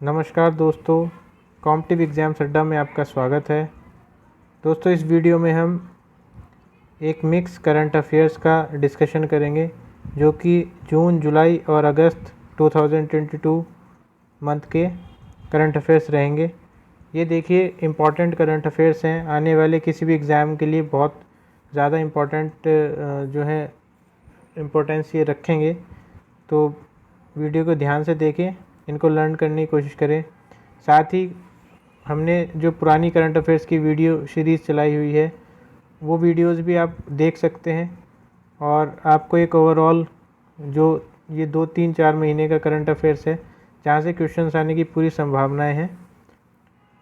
नमस्कार दोस्तों, competitive exams अड्डा में आपका स्वागत है। दोस्तों, इस वीडियो में हम एक मिक्स करंट अफेयर्स का डिस्कशन करेंगे जो कि जून, जुलाई और अगस्त 2022 मंथ के करंट अफेयर्स रहेंगे। ये देखिए इम्पॉर्टेंट करंट अफेयर्स हैं, आने वाले किसी भी एग्ज़ाम के लिए बहुत ज़्यादा इम्पॉर्टेंट जो है इम्पोर्टेंस ये रखेंगे। तो वीडियो को ध्यान से देखें, इनको लर्न करने की कोशिश करें। साथ ही हमने जो पुरानी करंट अफेयर्स की वीडियो सीरीज़ चलाई हुई है वो वीडियोस भी आप देख सकते हैं और आपको एक ओवरऑल जो ये 2-3-4 महीने का करंट अफेयर्स है जहाँ से क्वेश्चंस आने की पूरी संभावनाएं हैं,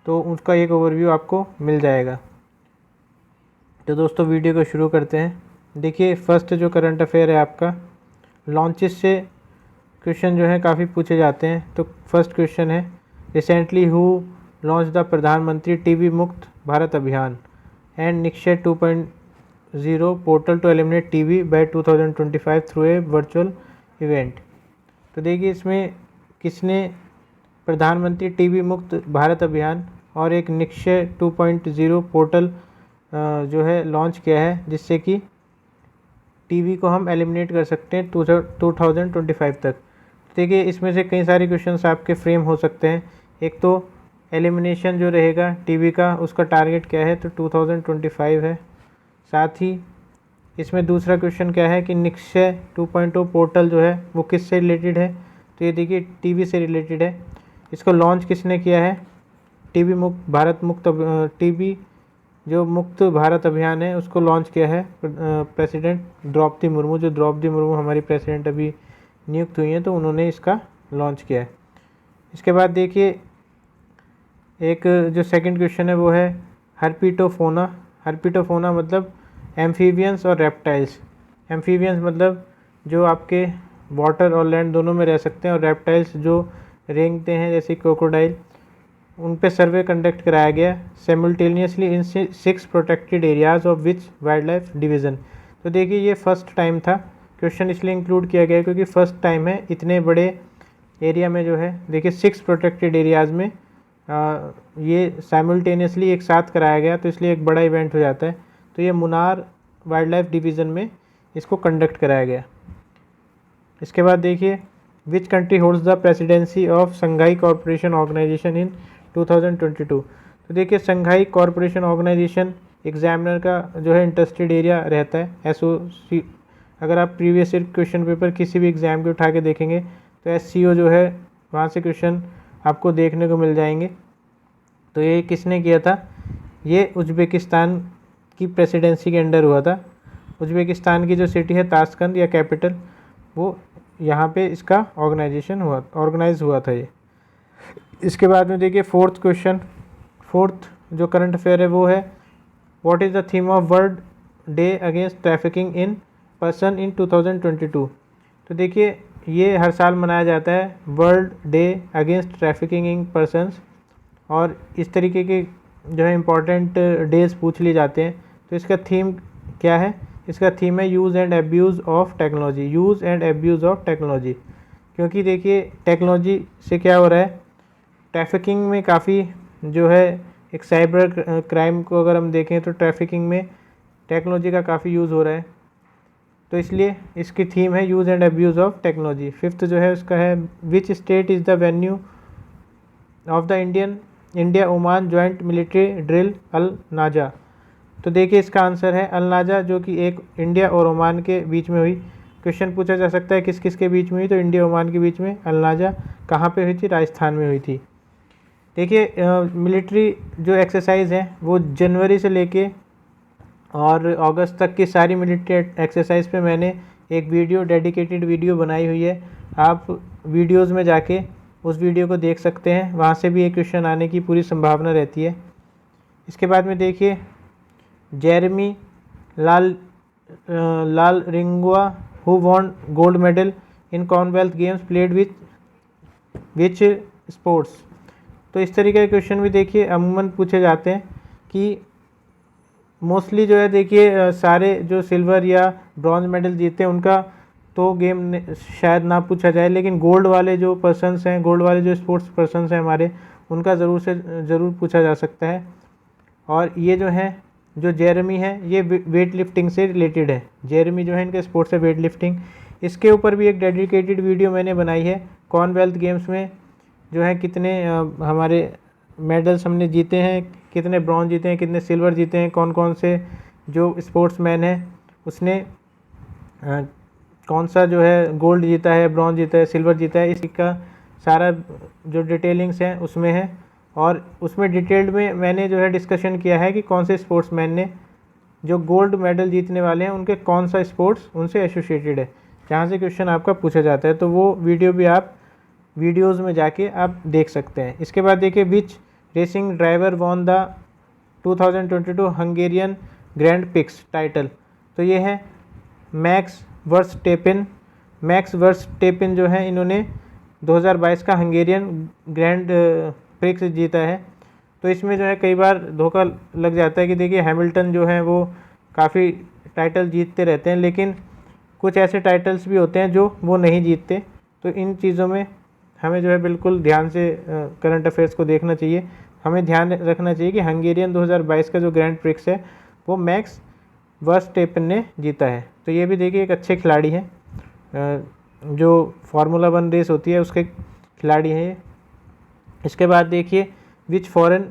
तो उसका एक ओवरव्यू आपको मिल जाएगा। तो दोस्तों, वीडियो को शुरू करते हैं। देखिए, फर्स्ट जो करंट अफेयर है आपका, लॉन्चेस से क्वेश्चन जो है काफ़ी पूछे जाते हैं। तो फर्स्ट क्वेश्चन है, recently who launched the Pradhan Mantri TB Mukt Bharat Abhiyan and Nikshay 2.0 portal to eliminate TB by 2025 through a virtual event. तो देखिए, इसमें किसने प्रधानमंत्री टीबी मुक्त भारत अभियान और एक निक्षय 2.0 पोर्टल जो है लॉन्च किया है जिससे कि टीबी को हम एलिमिनेट कर सकते हैं 2025 तक। देखिए, इसमें से कई सारे क्वेश्चंस आपके फ्रेम हो सकते हैं। एक तो एलिमिनेशन जो रहेगा टीबी का, उसका टारगेट क्या है, तो 2025 है। साथ ही इसमें दूसरा क्वेश्चन क्या है कि निक्षय 2.0 पोर्टल जो है वो किससे रिलेटेड है, तो ये देखिए टीबी से रिलेटेड है। इसको लॉन्च किसने किया है, टीबी मुक्त टीबी जो मुक्त भारत अभियान है उसको लॉन्च किया है प्रेसिडेंट द्रौपदी मुर्मू। जो द्रौपदी मुर्मू हमारी प्रेसिडेंट अभी नियुक्त हुई हैं, तो उन्होंने इसका लॉन्च किया है। इसके बाद देखिए, एक जो सेकंड क्वेश्चन है वो है हर्पिटोफोना। हर्पिटोफोना मतलब एम्फीबियंस और रेप्टाइल्स। एम्फीबियंस मतलब जो आपके वाटर और लैंड दोनों में रह सकते हैं, और रेप्टाइल्स जो रेंगते हैं जैसे क्रोकोडाइल, उन पे सर्वे कंडक्ट कराया गया सिमुलटेनियसली इन 6 protected areas of which wild life division. तो देखिए, ये फर्स्ट टाइम था, क्वेश्चन इसलिए इंक्लूड किया गया है क्योंकि फर्स्ट टाइम है इतने बड़े एरिया में जो है, देखिए 6 प्रोटेक्टेड एरियाज़ में ये साइमल्टेनियसली एक साथ कराया गया, तो इसलिए एक बड़ा इवेंट हो जाता है। तो ये मुनार वाइल्ड लाइफ डिवीज़न में इसको कंडक्ट कराया गया। इसके बाद देखिए, which country holds the presidency of Shanghai corporation organization in 2022। तो देखिए, संघाई कॉरपोरेशन ऑर्गेनाइजेशन एग्जामिनर का जो है इंटरेस्टेड एरिया रहता है SOC। अगर आप प्रीवियस ईयर क्वेश्चन पेपर किसी भी एग्ज़ाम के उठा के देखेंगे तो SCO जो है वहाँ से क्वेश्चन आपको देखने को मिल जाएंगे। तो ये किसने किया था, ये उज़्बेकिस्तान की प्रेसिडेंसी के अंडर हुआ था। उज़्बेकिस्तान की जो सिटी है ताशकंद या कैपिटल, वो यहाँ पे इसका ऑर्गेनाइज हुआ था ये। इसके बाद में देखिए फोर्थ क्वेश्चन, फोर्थ जो करंट अफेयर है वो है, what is the theme of world day against trafficking in person in 2022। तो देखिए, ये हर साल मनाया जाता है world day against trafficking in persons, और इस तरीके के जो है इम्पॉर्टेंट डेज पूछ लिए जाते हैं। तो इसका थीम क्या है, इसका थीम है use and abuse of technology. Use and abuse of technology, क्योंकि देखिए टेक्नोलॉजी से क्या हो रहा है, ट्रैफिकिंग में काफ़ी जो है एक साइबर क्राइम को अगर हम देखें तो ट्रैफिकिंग में टेक्नोलॉजी का काफ़ी यूज़ हो रहा है, तो इसलिए इसकी थीम है use and abuse of technology. Fifth जो है उसका है, which state is the venue of the India Oman joint military drill Al Najah. तो देखिए, इसका आंसर है अल नाजा, जो कि एक इंडिया और ओमान के बीच में हुई। क्वेश्चन पूछा जा सकता है किस किस के बीच में हुई, तो इंडिया ओमान के बीच में अल नाजा कहाँ पे हुई थी, राजस्थान में हुई थी। देखिए, मिलिट्री जो एक्सरसाइज है वो जनवरी से लेके और अगस्त तक की सारी मिलिट्री एक्सरसाइज पे मैंने एक वीडियो, डेडिकेटेड वीडियो बनाई हुई है। आप वीडियोस में जाके उस वीडियो को देख सकते हैं, वहाँ से भी एक क्वेश्चन आने की पूरी संभावना रहती है। इसके बाद में देखिए, Jeremy Lalrinnunga who won gold medal in Commonwealth games played which sports. तो इस तरीके के क्वेश्चन भी देखिए अमूमन पूछे जाते हैं कि मोस्टली जो है देखिए सारे जो सिल्वर या ब्रॉन्ज मेडल जीते हैं उनका तो गेम शायद ना पूछा जाए, लेकिन गोल्ड वाले जो पर्सन्स हैं, गोल्ड वाले जो स्पोर्ट्स पर्सन्स हैं हमारे, उनका ज़रूर पूछा जा सकता है। और ये जो है, जो जेरेमी है, ये वेट लिफ्टिंग से रिलेटेड है। जेरेमी जो है इनके स्पोर्ट्स है वेट लिफ्टिंग। इसके ऊपर भी एक डेडिकेटेड वीडियो मैंने बनाई है। कॉमनवेल्थ गेम्स में जो है कितने हमारे मेडल्स हमने जीते हैं, कितने ब्रॉन्ज जीते हैं, कितने सिल्वर जीते हैं, कौन कौन से जो स्पोर्ट्समैन है उसने कौन सा जो है गोल्ड जीता है, ब्रॉन्ज जीता है, सिल्वर जीता है, इसका सारा जो डिटेलिंग्स हैं उसमें है। और उसमें डिटेल्ड में मैंने जो है डिस्कशन किया है कि कौन से स्पोर्ट्समैन ने जो गोल्ड मेडल जीतने वाले हैं उनके कौन सा स्पोर्ट्स उनसे एसोसिएटेड है, जहाँ से क्वेश्चन आपका पूछा जाता है। तो वो वीडियो भी आप वीडियोज़ में जाके आप देख सकते हैं। इसके बाद देखिए, which racing driver won the 2022 Hungarian Grand Prix title. तो ये है मैक्स वर्स्टेपेन। मैक्स वर्स्टेपेन जो है इन्होंने 2022 का हंगेरियन ग्रैंड प्रिक्स जीता है। तो इसमें जो है कई बार धोखा लग जाता है कि देखिए हैमिल्टन जो है वो काफ़ी टाइटल जीतते रहते हैं, लेकिन कुछ ऐसे टाइटल्स भी होते हैं जो वो नहीं जीतते। तो इन चीज़ों में हमें जो है बिल्कुल ध्यान से करंट अफेयर्स को देखना चाहिए। हमें ध्यान रखना चाहिए कि हंगेरियन 2022 का जो ग्रैंड प्रिक्स है वो मैक्स वर्स्टेपेन ने जीता है। तो ये भी देखिए एक अच्छे खिलाड़ी हैं, जो फार्मूला 1 रेस होती है उसके खिलाड़ी हैं ये। इसके बाद देखिए, which foreign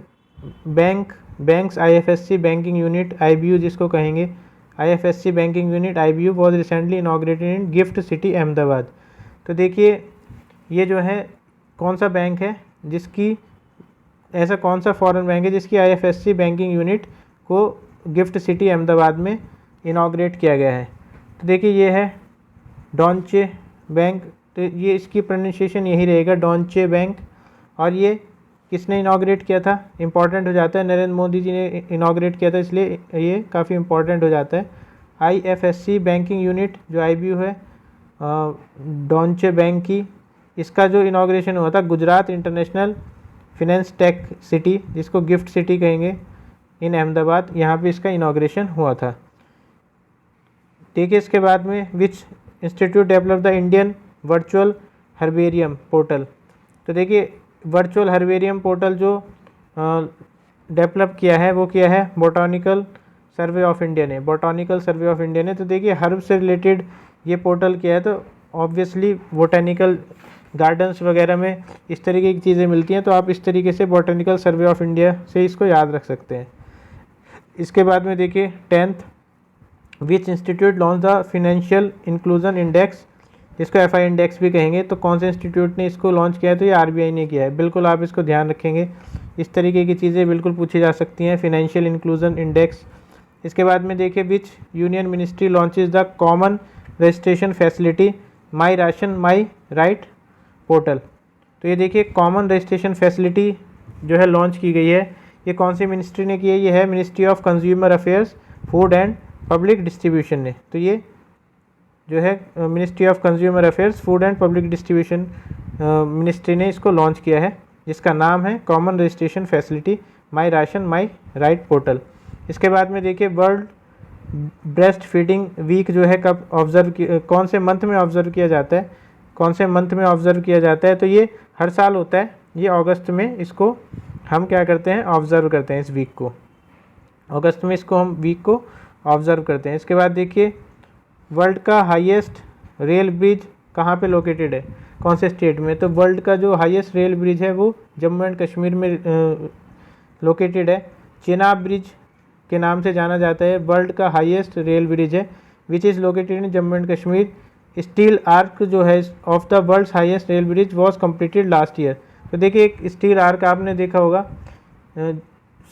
banks IFSC banking unit IBU जिसको कहेंगे, IFSC banking unit IBU was recently inaugurated in GIFT City Ahmedabad. तो देखिए ये जो है कौन सा बैंक है जिसकी, ऐसा कौन सा फॉरेन बैंक है जिसकी IFSC बैंकिंग यूनिट को गिफ्ट सिटी अहमदाबाद में इनॉग्रेट किया गया है। तो देखिए ये है डॉन्चे बैंक। तो ये इसकी प्रोनाउंसिएशन यही रहेगा, डॉन्चे बैंक। और ये किसने इनॉग्रेट किया था, इम्पॉर्टेंट हो जाता है, नरेंद्र मोदी जी ने इनॉग्रेट किया था, इसलिए ये काफ़ी इम्पॉर्टेंट हो जाता है। IFSC बैंकिंग यूनिट जो IBU है डॉन्चे बैंक की, इसका जो इनॉग्रेशन हुआ था Gujarat international finance tech city, जिसको गिफ्ट सिटी कहेंगे, इन अहमदाबाद, यहाँ पे इसका इनॉग्रेशन हुआ था। देखिए इसके बाद में, which institute develop the Indian virtual herbarium portal. तो देखिए वर्चुअल हर्बेरियम पोर्टल जो डेवलप किया है वो किया है बॉटनिकल सर्वे ऑफ इंडिया ने। बॉटनिकल सर्वे ऑफ इंडिया ने। तो देखिए हर्ब से रिलेटेड ये पोर्टल किया है, तो ऑब्वियसली बोटेनिकल गार्डन्स वगैरह में इस तरीके की चीज़ें मिलती हैं, तो आप इस तरीके से बॉटनिकल सर्वे ऑफ इंडिया से इसको याद रख सकते हैं। इसके बाद में देखिए 10th, which institute launch the financial inclusion index, जिसको FI इंडेक्स भी कहेंगे। तो कौन से इंस्टीट्यूट ने इसको लॉन्च किया है, तो ये RBI ने किया है। बिल्कुल आप इसको ध्यान रखेंगे, इस तरीके की चीज़ें बिल्कुल पूछी जा सकती हैं, फाइनेंशियल इंक्लूजन इंडेक्स। इसके बाद में देखिए, विच union ministry launches the common registration facility my ration my right portal. तो ये देखिए कॉमन रजिस्ट्रेशन फैसिलिटी जो है लॉन्च की गई है, ये कौन सी मिनिस्ट्री ने की है, ये है ministry of consumer affairs, food and public distribution ने। तो ये जो है ministry of consumer affairs, food and public distribution ministry ने इसको लॉन्च किया है, जिसका नाम है common registration facility my ration my right portal. इसके बाद में देखिए, वर्ल्ड ब्रेस्ट फीडिंग वीक जो है कब ऑब्जर्व, कौन से मंथ में ऑब्जर्व किया जाता है, कौन से मंथ में ऑब्जर्व किया जाता है। तो ये हर साल होता है, ये अगस्त में इसको हम क्या करते हैं, ऑब्ज़र्व करते हैं। इस वीक को अगस्त में इसको हम वीक को ऑब्ज़र्व करते हैं। इसके बाद देखिए, वर्ल्ड का हाईएस्ट रेल ब्रिज कहाँ पे लोकेटेड है, कौन से स्टेट में। तो वर्ल्ड का जो हाईएस्ट रेल ब्रिज है वो जम्मू एंड कश्मीर में लोकेटेड है। चेनाब ब्रिज के नाम से जाना जाता है, वर्ल्ड का हाईएस्ट रेल ब्रिज है, which is located in Jammu and Kashmir. Steel arch जो है of the world's highest rail bridge was completed last year. तो देखिए एक स्टील आर्क आपने देखा होगा,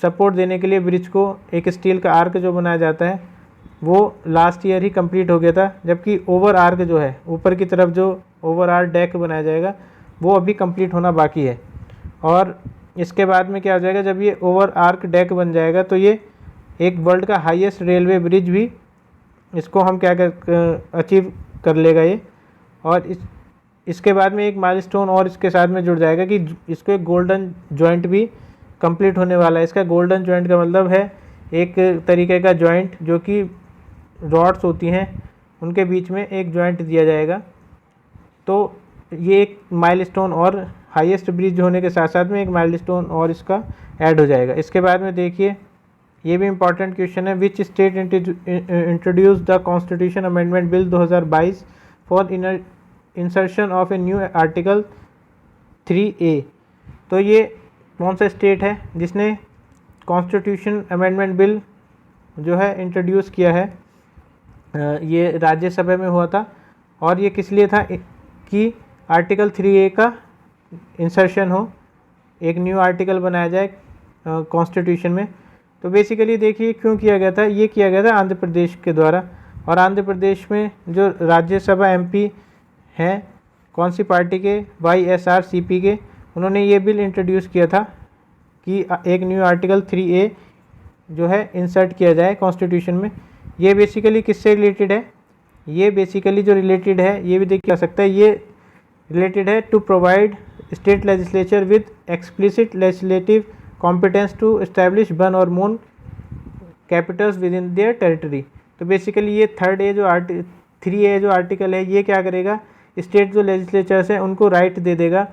सपोर्ट देने के लिए ब्रिज को एक स्टील का आर्क जो बनाया जाता है वो लास्ट ईयर ही कंप्लीट हो गया था, जबकि ओवर आर्क जो है ऊपर की तरफ जो ओवर आर्क डेक बनाया जाएगा वो अभी कंप्लीट होना बाकी है। और इसके बाद में क्या हो जाएगा, जब ये ओवर आर्क डेक बन जाएगा तो ये एक वर्ल्ड का हाईएस्ट रेलवे ब्रिज भी इसको हम क्या अचीव कर लेगा ये। और इसके बाद में एक माइलस्टोन और इसके साथ में जुड़ जाएगा कि इसको एक गोल्डन जॉइंट भी कंप्लीट होने वाला है। इसका गोल्डन जॉइंट का मतलब है एक तरीके का जॉइंट जो कि रॉड्स होती हैं उनके बीच में एक जॉइंट दिया जाएगा। तो ये एक माइलस्टोन और हाईएस्ट ब्रिज होने के साथ साथ में एक माइलस्टोन और इसका ऐड हो जाएगा। इसके बाद में देखिए ये भी इम्पॉर्टेंट क्वेश्चन है, which state introduce the constitution amendment bill 2022 for insertion of a new article 3A। तो ये कौन सा स्टेट है जिसने कॉन्स्टिट्यूशन अमेंडमेंट बिल जो है इंट्रोड्यूस किया है? ये राज्यसभा में हुआ था और ये किस लिए था कि आर्टिकल 3A का इंसर्शन हो, एक न्यू आर्टिकल बनाया जाए कॉन्स्टिट्यूशन में। तो बेसिकली देखिए क्यों किया गया था, ये किया गया था आंध्र प्रदेश के द्वारा। और आंध्र प्रदेश में जो राज्यसभा MP हैं कौन सी पार्टी के? YSRCP के। उन्होंने ये बिल इंट्रोड्यूस किया था कि एक न्यू आर्टिकल 3A जो है इंसर्ट किया जाए कॉन्स्टिट्यूशन में। ये बेसिकली किससे रिलेटेड है? ये बेसिकली जो रिलेटेड है ये भी देखा जा सकता है, ये रिलेटेड है to provide state legislature with explicit legislative competence to establish one or more capitals within their territory. तो बेसिकली ये 3A जो आर्टिकल है ये क्या करेगा, स्टेट जो लेजिस्लेचर्स हैं उनको राइट दे देगा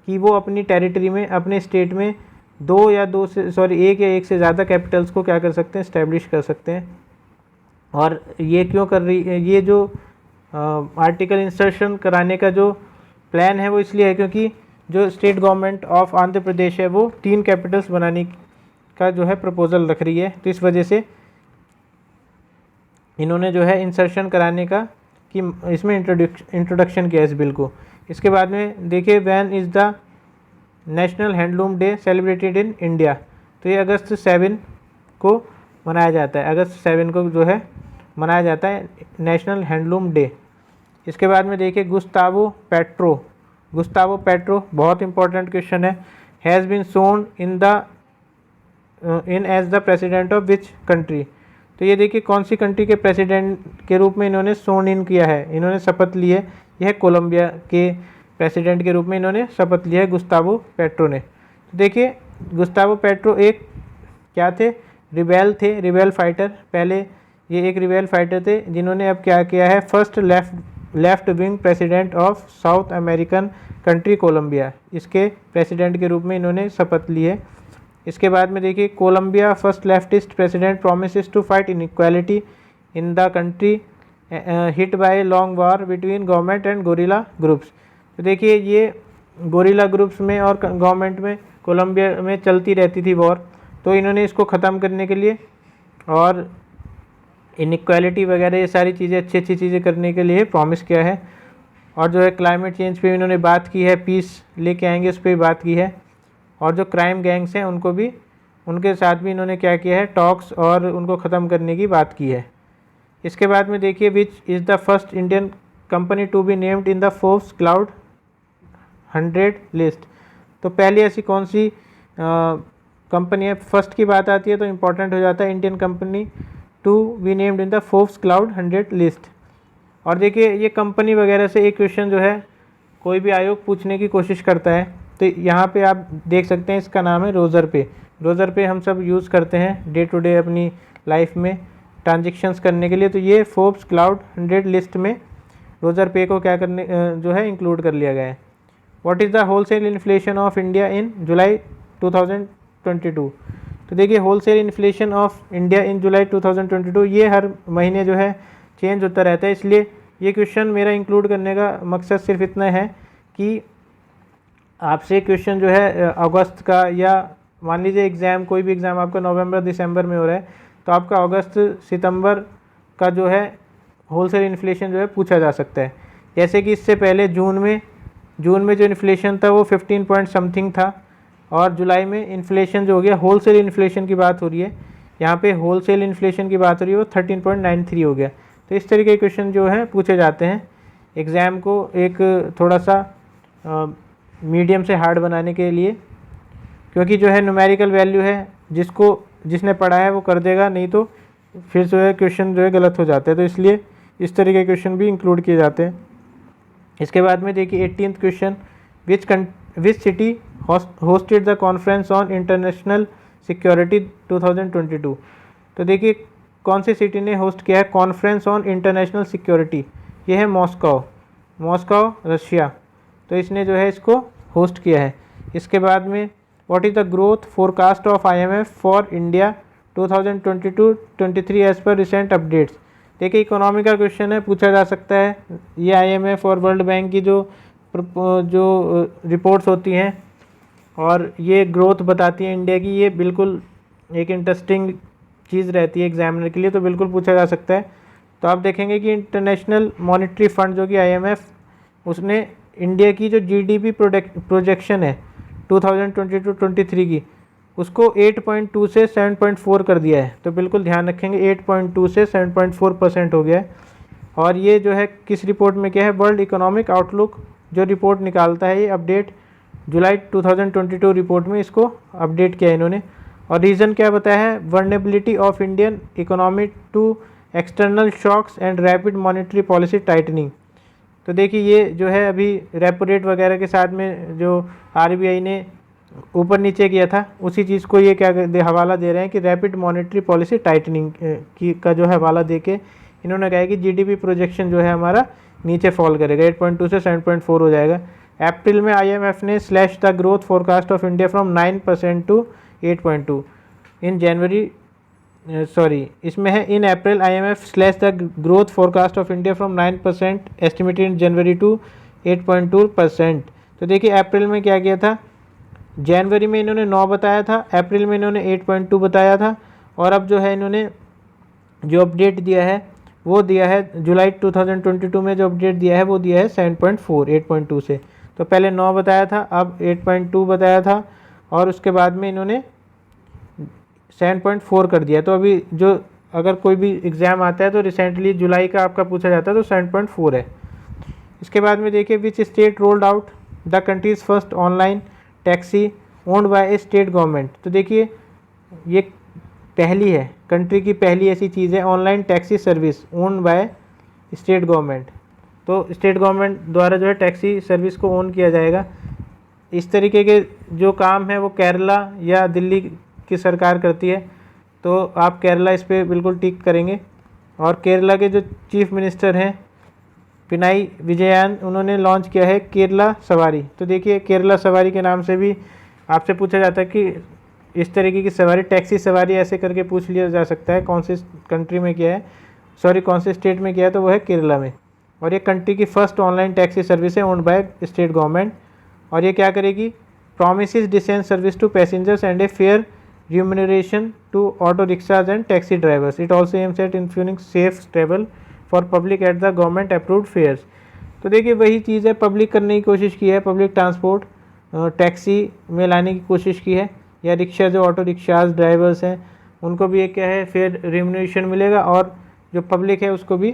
कि वो अपनी टेरिटरी में, अपने स्टेट में एक या एक से ज़्यादा कैपिटल्स को क्या कर सकते हैं, इस्टेब्लिश कर सकते हैं। और ये क्यों कर रही है, ये जो आर्टिकल इंसर्शन कराने का जो प्लान है वो इसलिए है क्योंकि जो state government of Andhra Pradesh है वो 3 कैपिटल्स बनाने का जो है प्रपोजल रख रही है। तो इस वजह से इन्होंने जो है इंसर्शन कराने का कि इसमें इंट्रोडक्शन किया इस बिल को। इसके बाद में देखिए when is the national handloom day celebrated in India. तो ये अगस्त 7 को मनाया जाता है, अगस्त 7 को जो है मनाया जाता है नेशनल हैंडलूम डे। इसके बाद में देखिए गुस्तावो पेट्रो बहुत इंपॉर्टेंट क्वेश्चन है, has been sworn in as the president of which country. तो ये देखिए कौन सी कंट्री के प्रेसिडेंट के रूप में इन्होंने सोन इन किया है, इन्होंने शपथ ली है। यह कोलंबिया के प्रेसिडेंट के रूप में इन्होंने शपथ लिया है गुस्तावो पेट्रो ने। तो देखिए गुस्तावो पेट्रो एक क्या थे, रिबेल फाइटर। पहले ये एक रिबेल फाइटर थे जिन्होंने अब क्या किया है, first left wing president of South American country Colombia, इसके प्रेसिडेंट के रूप में इन्होंने शपथ ली है। इसके बाद में देखिए Colombia first leftist president promises to fight inequality in the country hit by long war between government and guerrilla groups. तो देखिए ये गोरिल्ला ग्रुप्स में और गवर्नमेंट में कोलंबिया में चलती रहती थी वॉर, तो इन्होंने इसको ख़त्म करने के लिए और इनइक्वालिटी वगैरह ये सारी चीज़ें अच्छी चीज़ें करने के लिए प्रॉमिस किया है। और जो है क्लाइमेट चेंज पे इन्होंने बात की है, पीस लेके आएंगे उस पर भी बात की है। और जो क्राइम गैंग्स हैं उनके साथ भी इन्होंने क्या किया है, टॉक्स और उनको ख़त्म करने की बात की है। इसके बाद में देखिए which is the first Indian company to be named in the Forbes cloud 100 list. तो पहली ऐसी कौन सी कंपनी है, फर्स्ट की बात आती है तो इम्पोर्टेंट हो जाता है Indian company to be named in the Forbes cloud 100 list. और देखिए ये कंपनी वगैरह से एक क्वेश्चन जो है कोई भी आयोग पूछने की कोशिश करता है, तो यहाँ पे आप देख सकते हैं इसका नाम है रोज़र पे हम सब यूज़ करते हैं डे टू डे अपनी लाइफ में ट्रांजेक्शन्स करने के लिए। तो ये फोर्ब्स क्लाउड 100 लिस्ट में रोज़र पे को क्या करने जो है इंक्लूड कर लिया गया है। What is the wholesale inflation of India in July 2022। तो देखिए wholesale inflation of India in July 2022 ये हर महीने जो है चेंज होता रहता है, इसलिए ये क्वेश्चन मेरा इंक्लूड करने का मकसद सिर्फ इतना है कि आपसे क्वेश्चन जो है अगस्त का, या मान लीजिए एग्ज़ाम कोई भी एग्ज़ाम आपका नवंबर दिसंबर में हो रहा है तो आपका अगस्त सितंबर का जो है होलसेल इन्फ्लेशन जो है पूछा जा सकता है। जैसे कि इससे पहले जून में जो इन्फ्लेशन था वो 15 पॉइंट समथिंग था, और जुलाई में इन्फ्लेशन जो हो गया, होलसेल इन्फ्लेशन की बात हो रही है यहाँ पे, होलसेल इन्फ्लेशन की बात हो रही है वो 13.93 हो गया। तो इस तरीके के क्वेश्चन जो है पूछे जाते हैं एग्ज़ाम को एक थोड़ा सा मीडियम से हार्ड बनाने के लिए, क्योंकि जो है न्यूमेरिकल वैल्यू है जिसने पढ़ा है वो कर देगा, नहीं तो फिर जो है क्वेश्चन जो है गलत हो जाता है। तो इसलिए इस तरीके के क्वेश्चन भी इंक्लूड किए जाते हैं। इसके बाद में देखिए 18th question, which city hosted the conference on international security 2022। तो देखिए कौन सी सिटी ने होस्ट किया है कॉन्फ्रेंस ऑन इंटरनेशनल सिक्योरिटी? ये है मॉस्को रशिया। तो इसने जो है इसको होस्ट किया है। इसके बाद में what is the growth forecast of IMF for India 2022-23 as per recent updates? देखिए इकोनॉमी का क्वेश्चन है, पूछा जा सकता है। ये IMF और वर्ल्ड बैंक की जो रिपोर्ट्स होती हैं और ये ग्रोथ बताती है इंडिया की, ये बिल्कुल एक इंटरेस्टिंग चीज़ रहती है एग्जामिनर के लिए, तो बिल्कुल पूछा जा सकता है। तो आप देखेंगे कि इंटरनेशनल मॉनेटरी फंड जो कि IMF, उसने इंडिया की जो GDP प्रोजेक्शन है 2022-23 की, उसको 8.2 से 7.4 कर दिया है। तो बिल्कुल ध्यान रखेंगे 8.2 से 7.4% हो गया है। और ये जो है किस रिपोर्ट में क्या है, वर्ल्ड इकोनॉमिक आउटलुक जो रिपोर्ट निकालता है, ये अपडेट जुलाई 2022 रिपोर्ट में इसको अपडेट किया है इन्होंने। और रीज़न क्या बताया है, vulnerability of Indian economy to external shocks and rapid monetary policy tightening. तो देखिए ये जो है अभी रेपो रेट वगैरह के साथ में जो RBI ने ऊपर नीचे किया था, उसी चीज़ को ये क्या हवाला दे रहे हैं कि रैपिड मॉनेटरी पॉलिसी टाइटनिंग की का जो है हवाला दे के इन्होंने कहा है कि GDP प्रोजेक्शन जो है हमारा नीचे फॉल करेगा, 8.2 से 7.4 हो जाएगा। अप्रैल में IMF ने slash the growth forecast of India from 9% to 8.2 in January, इसमें है in April IMF slash the growth forecast of India from 9% estimated in January to 8.2%। तो देखिए अप्रैल में क्या किया था, जनवरी में इन्होंने 9 बताया था, अप्रैल में इन्होंने 8.2 बताया था, और अब जो है इन्होंने जो अपडेट दिया है वो दिया है जुलाई 2022 में, जो अपडेट दिया है वो दिया है 7.4 8.2 से। तो पहले 9 बताया था, अब 8.2 बताया था, और उसके बाद में इन्होंने 7.4 कर दिया। तो अभी जो अगर कोई भी एग्ज़ाम आता है तो रिसेंटली जुलाई का आपका पूछा जाता है तो 7.4 है। इसके बाद में देखिए which state rolled out the countries first online taxi owned by A state government? तो देखिए ये पहली है, कंट्री की पहली ऐसी चीज़ है online taxi service owned by state government. तो स्टेट गवर्नमेंट द्वारा जो है टैक्सी सर्विस को ओन किया जाएगा। इस तरीके के जो काम है वो केरला या दिल्ली की सरकार करती है, तो आप केरला इस पर बिल्कुल टिक करेंगे। और केरला के जो चीफ मिनिस्टर हैं पिनाई विजयन, उन्होंने लॉन्च किया है केरला सवारी। तो देखिए केरला सवारी के नाम से भी आपसे पूछा जाता है कि इस तरीके की सवारी, टैक्सी सवारी ऐसे करके पूछ लिया जा सकता है कौन से कंट्री में किया है, कौन से स्टेट में किया है, तो वो है केरला में। और ये कंट्री की फर्स्ट ऑनलाइन टैक्सी सर्विस है ओन्ड बाय स्टेट गवर्नमेंट। और ये क्या करेगी, promises decent service to passengers and a fair remuneration to auto rickshaws and taxi drivers. It also aims at ensuring safe travel for public at the government approved fares. तो देखिए वही चीज़ है, public करने की कोशिश की है, पब्लिक ट्रांसपोर्ट टैक्सी में लाने की कोशिश की है, या रिक्शा जो ऑटो रिक्शाज ड्राइवर्स हैं उनको भी एक क्या है फेयर रिम्यूनरेशन मिलेगा, और जो पब्लिक है उसको भी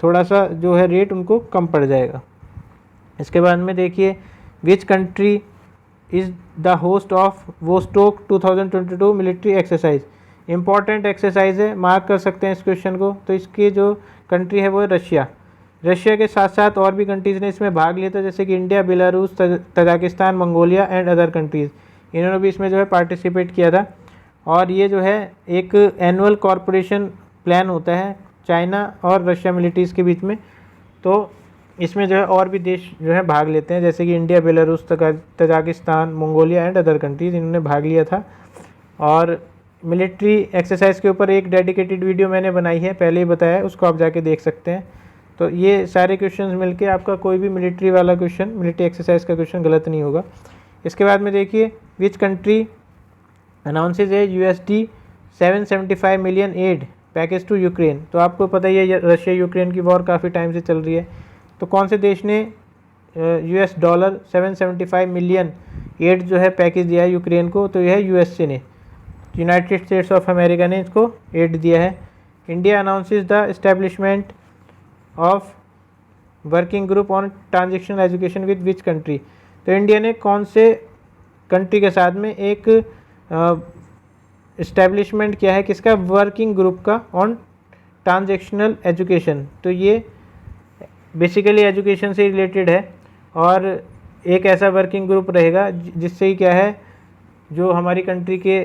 थोड़ा सा जो है रेट उनको कम पड़ जाएगा। इसके बाद में देखिए which country is the host of Vostok 2022 military exercise? Important exercise है, मार्क कर सकते हैं इस क्वेश्चन को। तो इसकी जो कंट्री है वो है रशिया। रशिया के साथ साथ और भी कंट्रीज़ ने इसमें भाग लिया था, जैसे कि India, Belarus, Tajikistan, Mongolia and other countries, इन्होंने भी इसमें जो है पार्टिसिपेट किया था। और ये जो है एक एनुअल कॉरपोरेशन प्लान होता है चाइना और रशिया मिलिट्रीज़ के बीच में, तो इसमें जो है और भी देश जो है भाग लेते हैं, जैसे कि India, Belarus, Tajikistan, Mongolia and other countries, इन्होंने भाग लिया था। और मिलिट्री एक्सरसाइज के ऊपर एक डेडिकेटेड वीडियो मैंने बनाई है, पहले ही बताया है, उसको आप जाके देख सकते हैं। तो ये सारे क्वेश्चंस मिलके आपका कोई भी मिलिट्री वाला क्वेश्चन, मिलिट्री एक्सरसाइज का क्वेश्चन गलत नहीं होगा। इसके बाद में देखिए which country announces a USD 775 million aid package to Ukraine? तो आपको पता ही है रशिया यूक्रेन की वॉर काफ़ी टाइम से चल रही है, तो कौन से देश ने $775 मिलियन एड जो है पैकेज दिया है यूक्रेन को? तो यह है USA ने, यूनाइटेड स्टेट्स ऑफ अमेरिका ने इसको एड दिया है। India announces the establishment of working group on transactional education with which country? तो इंडिया ने कौन से कंट्री के साथ में एक इस्टेब्लिशमेंट किया है, किसका, वर्किंग ग्रुप का, ऑन ट्रांजेक्शनल एजुकेशन। तो ये बेसिकली एजुकेशन से रिलेटेड है, और एक ऐसा वर्किंग ग्रुप रहेगा जिससे ही क्या है जो हमारी कंट्री के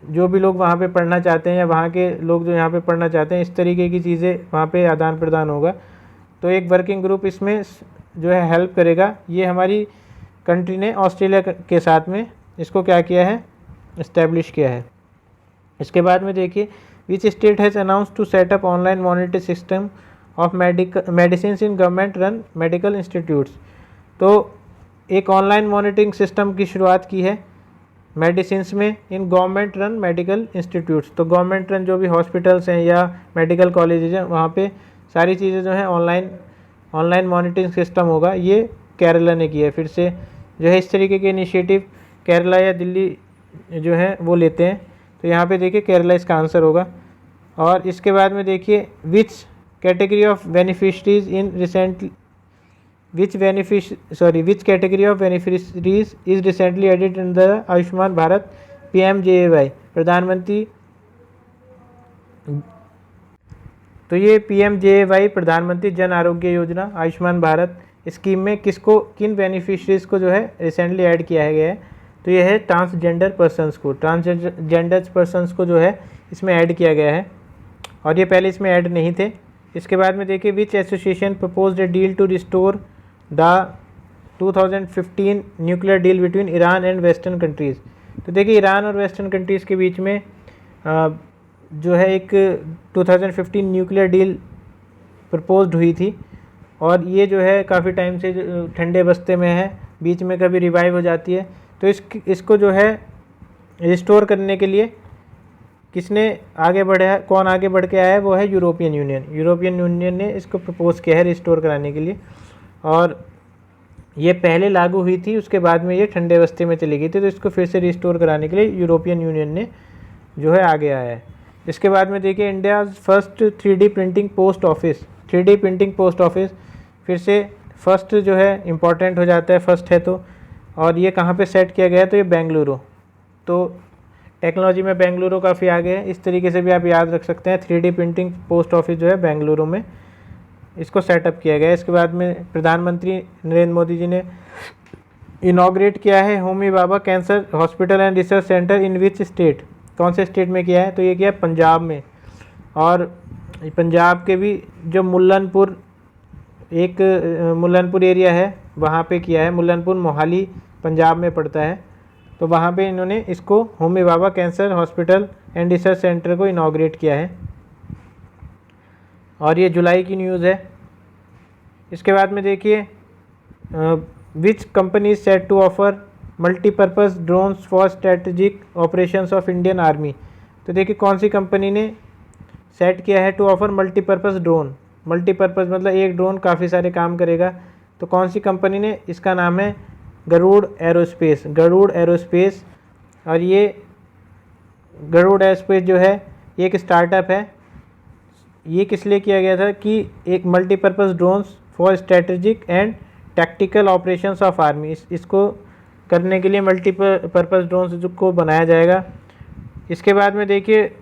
जो भी लोग वहाँ पे पढ़ना चाहते हैं या वहाँ के लोग जो यहाँ पे पढ़ना चाहते हैं, इस तरीके की चीज़ें वहाँ पे आदान प्रदान होगा। तो एक वर्किंग ग्रुप इसमें जो है हेल्प करेगा। ये हमारी कंट्री ने ऑस्ट्रेलिया के साथ में इसको क्या किया है, इस्टेब्लिश किया है। इसके बाद में देखिए, which state has announce to setup online monitoring system of medicine in government run medical institutes. तो एक ऑनलाइन मॉनिटरिंग सिस्टम की शुरुआत की है मेडिसिन्स में इन गवर्नमेंट रन मेडिकल इंस्टीट्यूट्स। तो गवर्नमेंट रन जो भी हॉस्पिटल्स हैं या मेडिकल कॉलेजेज हैं, वहाँ पे सारी चीज़ें जो हैं ऑनलाइन मॉनिटरिंग सिस्टम होगा। ये केरला ने किया है। फिर से जो है इस तरीके के इनिशिएटिव केरला या दिल्ली जो है वो लेते हैं। तो यहाँ पे देखिए केरला इसका आंसर होगा। और इसके बाद में देखिए, which category of beneficiaries is recently added in the Ayushman Bharat PMJAY प्रधानमंत्री। तो ये PMJAY प्रधानमंत्री जन आरोग्य योजना आयुष्मान भारत स्कीम में किन बेनिफिशरीज को जो है रिसेंटली ऐड किया गया है। तो ये है ट्रांसजेंडर पर्सनस को जो है इसमें ऐड किया गया है, और ये पहले इसमें ऐड नहीं थे। इसके बाद में देखिए, which association proposed a deal to restore the 2015 nuclear deal between Iran and western countries. तो देखिए ईरान और वेस्टर्न कंट्रीज़ के बीच में जो है एक 2015 न्यूक्लियर डील प्रपोज्ड हुई थी, और ये जो है काफ़ी टाइम से ठंडे बस्ते में है, बीच में कभी रिवाइव हो जाती है। तो इसको जो है रिस्टोर करने के लिए कौन आगे बढ़ के आया है, वो है यूरोपियन यूनियन ने इसको प्रपोज़ किया है रिस्टोर कराने के लिए। और ये पहले लागू हुई थी, उसके बाद में ये ठंडे बस्ते में चली गई थी। तो इसको फिर से रिस्टोर कराने के लिए यूरोपियन यूनियन ने जो है आगे आया है। इसके बाद में देखिए, India first 3D printing post office फिर से फर्स्ट जो है इम्पॉर्टेंट हो जाता है, फर्स्ट है तो। और ये कहाँ पे सेट किया गया है, तो ये बेंगलुरु। तो टेक्नोलॉजी में बेंगलुरु काफ़ी आगे है, इस तरीके से भी आप याद रख सकते हैं। 3D प्रिंटिंग पोस्ट ऑफिस जो है बेंगलुरु में इसको सेटअप किया गया है। इसके बाद में प्रधानमंत्री नरेंद्र मोदी जी ने इनॉग्रेट किया है Homi Bhabha cancer hospital and research centre in which state. कौन से स्टेट में किया है, तो ये किया है पंजाब में। और पंजाब के भी जो मुल्लनपुर एरिया है वहाँ पे किया है। मुल्लनपुर मोहाली पंजाब में पड़ता है। तो वहाँ पे इन्होंने इसको Homi Bhabha cancer hospital and research centre को इनॉग्रेट किया है, और ये जुलाई की न्यूज़ है। इसके बाद में देखिए, which company set to offer multipurpose drones for strategic operations of Indian army. तो देखिए कौन सी कंपनी ने सेट किया है to offer multipurpose drone. Multipurpose मतलब एक ड्रोन काफ़ी सारे काम करेगा। तो कौन सी कंपनी ने, इसका नाम है गरुड़ एरोस्पेस। और ये गरुड़ एरोस्पेस जो है ये एक स्टार्टअप है। ये किस लिए किया गया था कि एक multipurpose drones for strategic and tactical operations of army, इसको करने के लिए मल्टीपर्पज़ ड्रोन्स को बनाया जाएगा। इसके बाद में देखिए,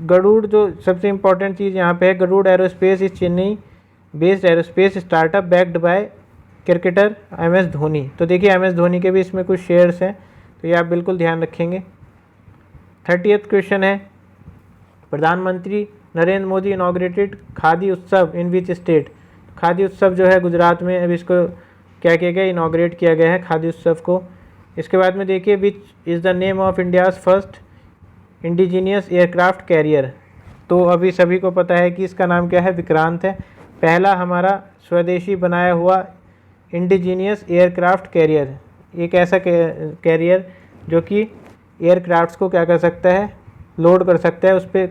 गरुड़ जो सबसे इम्पॉर्टेंट चीज़ यहाँ पे है, गरुड़ एरोस्पेस इस Chennai based aerospace startup backed by cricketer MS Dhoni. तो देखिए MS धोनी के भी इसमें कुछ शेयर्स हैं, तो ये आप बिल्कुल ध्यान रखेंगे। 30th क्वेश्चन है, प्रधानमंत्री नरेंद्र मोदी इनॉग्रेटेड खादी उत्सव इन विच स्टेट। खादी उत्सव जो है गुजरात में, अब इसको क्या किया गया, इनॉग्रेट किया गया है खादी उत्सव को। इसके बाद में देखिए, which is the name of India's first indigenous aircraft carrier. तो अभी सभी को पता है कि इसका नाम क्या है, विक्रांत है। पहला हमारा स्वदेशी बनाया हुआ इंडिजीनियस एयरक्राफ्ट कैरियर, एक ऐसा कैरियर जो कि एयरक्राफ्ट्स को क्या कर सकता है, लोड कर सकता है। उस पर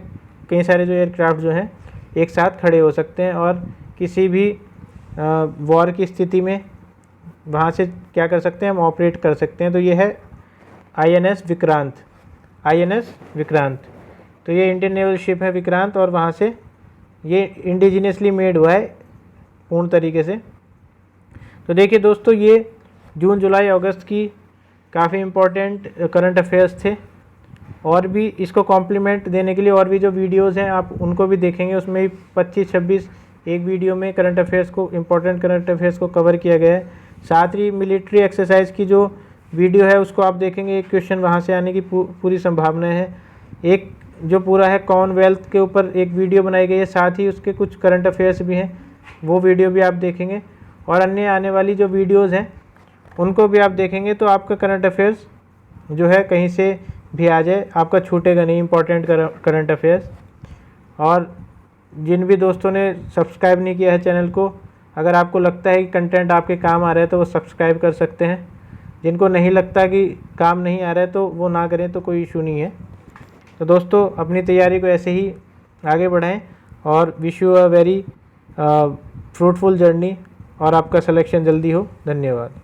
कई सारे जो एयरक्राफ्ट जो हैं एक साथ खड़े हो सकते हैं, और किसी भी वॉर की स्थिति में वहाँ से क्या कर सकते हैं, हम ऑपरेट कर सकते हैं। तो ये है INS विक्रांत। तो ये इंडियन नेवल शिप है विक्रांत, और वहाँ से ये इंडिजीनियसली मेड हुआ है पूर्ण तरीके से। तो देखिए दोस्तों, ये जून जुलाई अगस्त की काफ़ी इम्पोर्टेंट करंट अफेयर्स थे, और भी इसको कॉम्प्लीमेंट देने के लिए और भी जो वीडियोस हैं आप उनको भी देखेंगे। उसमें 25-26 एक वीडियो में करंट अफेयर्स को, इम्पोर्टेंट करंट अफेयर्स को कवर किया गया है। साथ ही मिलिट्री एक्सरसाइज की जो वीडियो है उसको आप देखेंगे, एक क्वेश्चन वहाँ से आने की पूरी संभावना है। एक जो पूरा है कॉमनवेल्थ के ऊपर एक वीडियो बनाई गई है, साथ ही उसके कुछ करंट अफेयर्स भी हैं, वो वीडियो भी आप देखेंगे और अन्य आने वाली जो वीडियोज़ हैं उनको भी आप देखेंगे तो आपका करंट अफेयर्स जो है कहीं से भी आ जाए, आपका छूटेगा नहीं इम्पोर्टेंट करंट अफेयर्स। और जिन भी दोस्तों ने सब्सक्राइब नहीं किया है चैनल को, अगर आपको लगता है कि कंटेंट आपके काम आ रहा है तो वो सब्सक्राइब कर सकते हैं। जिनको नहीं लगता कि काम नहीं आ रहा है तो वो ना करें, तो कोई इशू नहीं है। तो दोस्तों अपनी तैयारी को ऐसे ही आगे बढ़ाएं और wish you a very fruitful journey और आपका सिलेक्शन जल्दी हो। धन्यवाद।